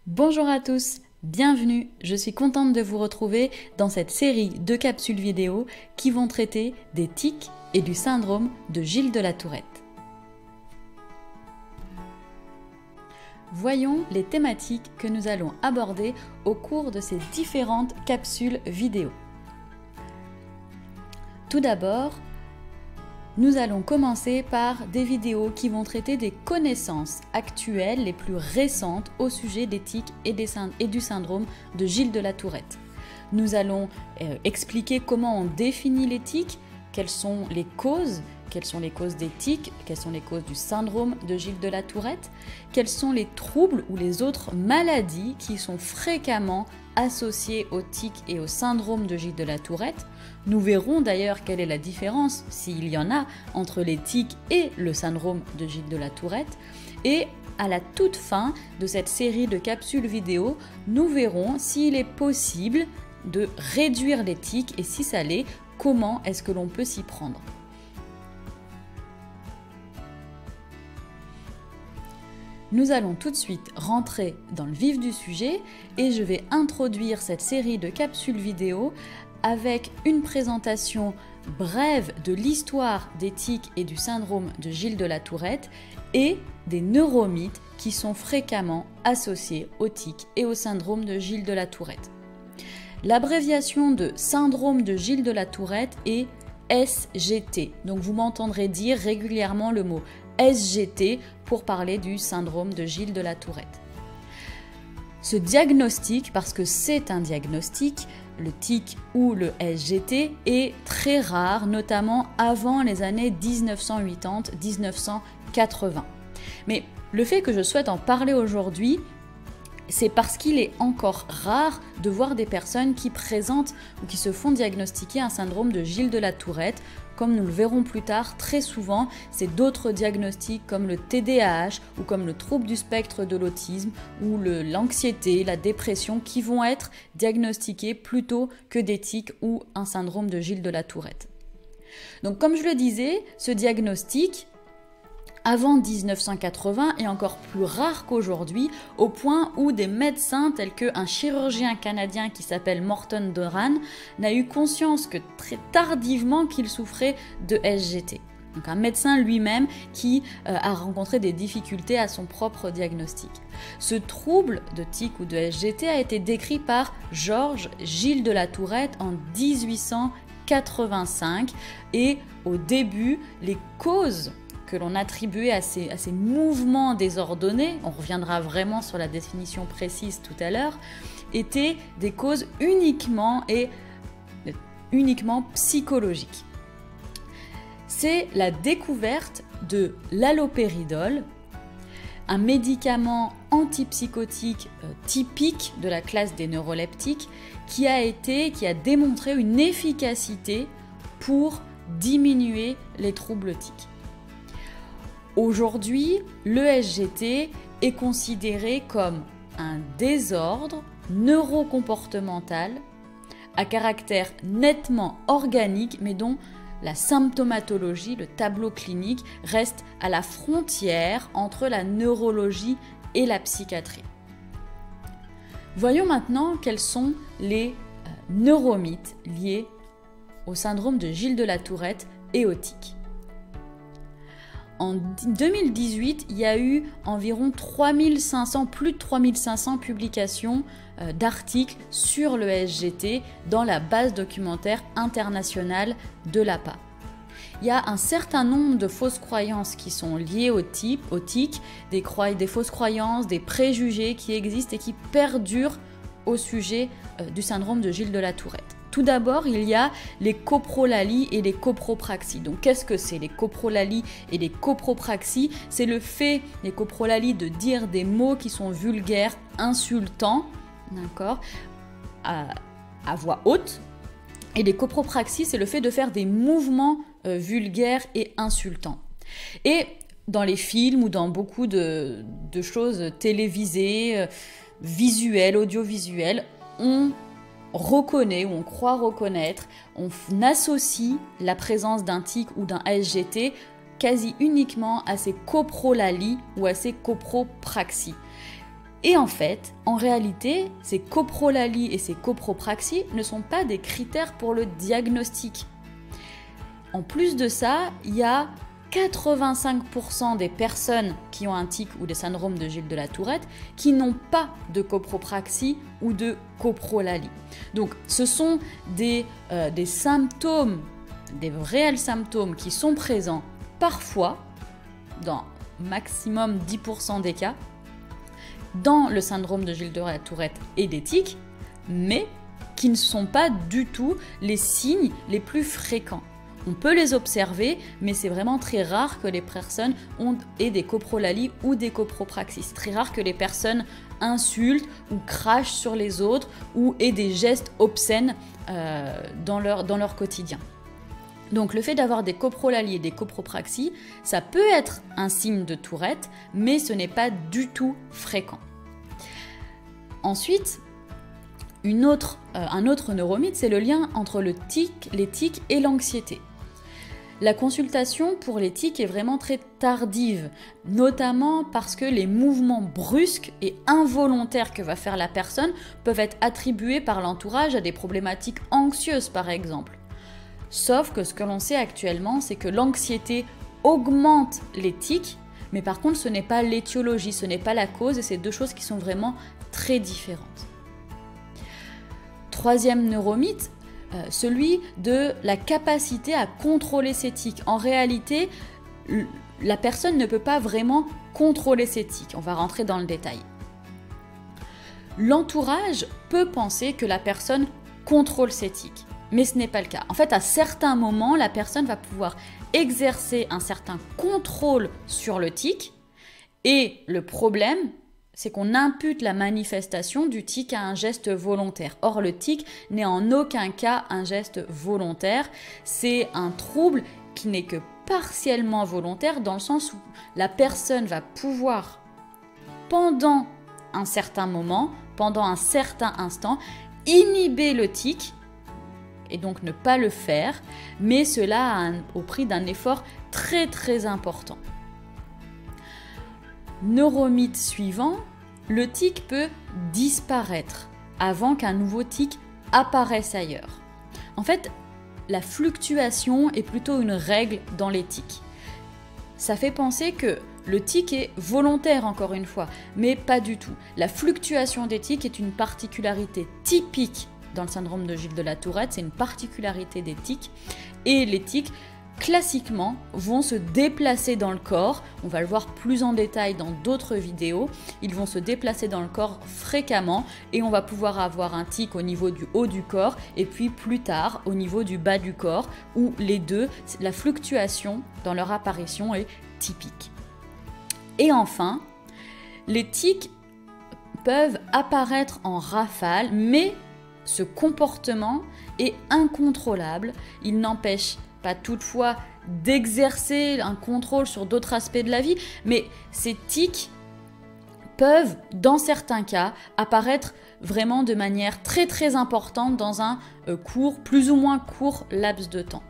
Bonjour à tous, bienvenue, je suis contente de vous retrouver dans cette série de capsules vidéo qui vont traiter des tics et du syndrome de Gilles de la Tourette. Voyons les thématiques que nous allons aborder au cours de ces différentes capsules vidéo. Tout d'abord, nous allons commencer par des vidéos qui vont traiter des connaissances actuelles les plus récentes au sujet des tics et du syndrome de Gilles de la Tourette. Nous allons expliquer comment on définit les tics, quelles sont les causes des tics, quelles sont les causes du syndrome de Gilles de la Tourette, quels sont les troubles ou les autres maladies qui sont fréquemment associées aux tics et au syndrome de Gilles de la Tourette. Nous verrons d'ailleurs quelle est la différence, s'il y en a, entre les tics et le syndrome de Gilles de la Tourette. Et à la toute fin de cette série de capsules vidéo, nous verrons s'il est possible de réduire les tics et si ça l'est, comment est-ce que l'on peut s'y prendre. Nous allons tout de suite rentrer dans le vif du sujet et je vais introduire cette série de capsules vidéo avec une présentation brève de l'histoire des tics et du syndrome de Gilles de la Tourette et des neuromythes qui sont fréquemment associés aux tics et au syndrome de Gilles de la Tourette. L'abréviation de syndrome de Gilles de la Tourette est SGT, donc vous m'entendrez dire régulièrement le mot SGT pour parler du syndrome de Gilles de la Tourette. Ce diagnostic, parce que c'est un diagnostic, le tic ou le SGT est très rare, notamment avant les années 1980-1980. Mais le fait que je souhaite en parler aujourd'hui, c'est parce qu'il est encore rare de voir des personnes qui présentent ou qui se font diagnostiquer un syndrome de Gilles de la Tourette. Comme nous le verrons plus tard, très souvent, c'est d'autres diagnostics comme le TDAH ou comme le trouble du spectre de l'autisme ou l'anxiété, la dépression qui vont être diagnostiqués plutôt que des tics ou un syndrome de Gilles de la Tourette. Donc comme je le disais, ce diagnostic, avant 1980 est encore plus rare qu'aujourd'hui, au point où des médecins tels qu'un chirurgien canadien qui s'appelle Morton Doran n'a eu conscience que très tardivement qu'il souffrait de SGT. Donc un médecin lui-même qui a rencontré des difficultés à son propre diagnostic. Ce trouble de tic ou de SGT a été décrit par Georges Gilles de la Tourette en 1885 et au début, les causes que l'on attribuait à ces mouvements désordonnés, on reviendra vraiment sur la définition précise tout à l'heure, étaient des causes uniquement psychologiques. C'est la découverte de l'halopéridol, un médicament antipsychotique typique de la classe des neuroleptiques qui a démontré une efficacité pour diminuer les troubles tics. Aujourd'hui, le SGT est considéré comme un désordre neurocomportemental à caractère nettement organique, mais dont la symptomatologie, le tableau clinique, reste à la frontière entre la neurologie et la psychiatrie. Voyons maintenant quels sont les neuromythes liés au syndrome de Gilles de la Tourette et aux tics. En 2018, il y a eu environ plus de 3500 publications d'articles sur le SGT dans la base documentaire internationale de l'APA. Il y a un certain nombre de fausses croyances qui sont liées au tics, des fausses croyances, des préjugés qui existent et qui perdurent au sujet du syndrome de Gilles de la Tourette. Tout d'abord, il y a les coprolalies et les copropraxies. Donc, qu'est-ce que c'est les coprolalies et les copropraxies? C'est le fait, les coprolalies, de dire des mots qui sont vulgaires, insultants, d'accord, à voix haute. Et les copropraxies, c'est le fait de faire des mouvements vulgaires et insultants. Et dans les films ou dans beaucoup de choses télévisées, visuelles, audiovisuelles, on reconnaît ou on croit reconnaître, on associe la présence d'un tic ou d'un SGT quasi uniquement à ces coprolalies ou à ces copropraxies. Et en fait, en réalité, ces coprolalies et ces copropraxies ne sont pas des critères pour le diagnostic. En plus de ça, il y a 85% des personnes qui ont un tic ou des syndromes de Gilles de la Tourette qui n'ont pas de copropraxie ou de coprolalie. Donc ce sont des symptômes, des réels symptômes qui sont présents parfois, dans maximum 10% des cas, dans le syndrome de Gilles de la Tourette et des tics, mais qui ne sont pas du tout les signes les plus fréquents. On peut les observer, mais c'est vraiment très rare que les personnes aient des coprolalies ou des copropraxies. C'est très rare que les personnes insultent ou crachent sur les autres ou aient des gestes obscènes dans leur quotidien. Donc le fait d'avoir des coprolalies et des copropraxies, ça peut être un signe de Tourette, mais ce n'est pas du tout fréquent. Ensuite, un autre neuromythe, c'est le lien entre les tics et l'anxiété. La consultation pour les tics est vraiment très tardive, notamment parce que les mouvements brusques et involontaires que va faire la personne peuvent être attribués par l'entourage à des problématiques anxieuses par exemple. Sauf que ce que l'on sait actuellement, c'est que l'anxiété augmente les tics, mais par contre ce n'est pas l'étiologie, ce n'est pas la cause et c'est deux choses qui sont vraiment très différentes. Troisième neuromythe, celui de la capacité à contrôler ses tics. En réalité, la personne ne peut pas vraiment contrôler ses tics. On va rentrer dans le détail. L'entourage peut penser que la personne contrôle ses tics, mais ce n'est pas le cas. En fait, à certains moments, la personne va pouvoir exercer un certain contrôle sur le tic et le problème, c'est qu'on impute la manifestation du tic à un geste volontaire. Or, le tic n'est en aucun cas un geste volontaire. C'est un trouble qui n'est que partiellement volontaire dans le sens où la personne va pouvoir, pendant un certain moment, pendant un certain instant, inhiber le tic et donc ne pas le faire, mais cela au prix d'un effort très très important. Neuromythe suivant, le tic peut disparaître avant qu'un nouveau tic apparaisse ailleurs. En fait, la fluctuation est plutôt une règle dans les tics. Ça fait penser que le tic est volontaire encore une fois, mais pas du tout. La fluctuation des tics est une particularité typique dans le syndrome de Gilles de la Tourette, c'est une particularité des tics, et les tics classiquement vont se déplacer dans le corps, on va le voir plus en détail dans d'autres vidéos, ils vont se déplacer dans le corps fréquemment et on va pouvoir avoir un tic au niveau du haut du corps et puis plus tard au niveau du bas du corps où les deux, la fluctuation dans leur apparition est typique. Et enfin, les tics peuvent apparaître en rafale, mais ce comportement est incontrôlable, il n'empêche pas toutefois d'exercer un contrôle sur d'autres aspects de la vie, mais ces tics peuvent, dans certains cas, apparaître vraiment de manière très très importante dans un plus ou moins court laps de temps.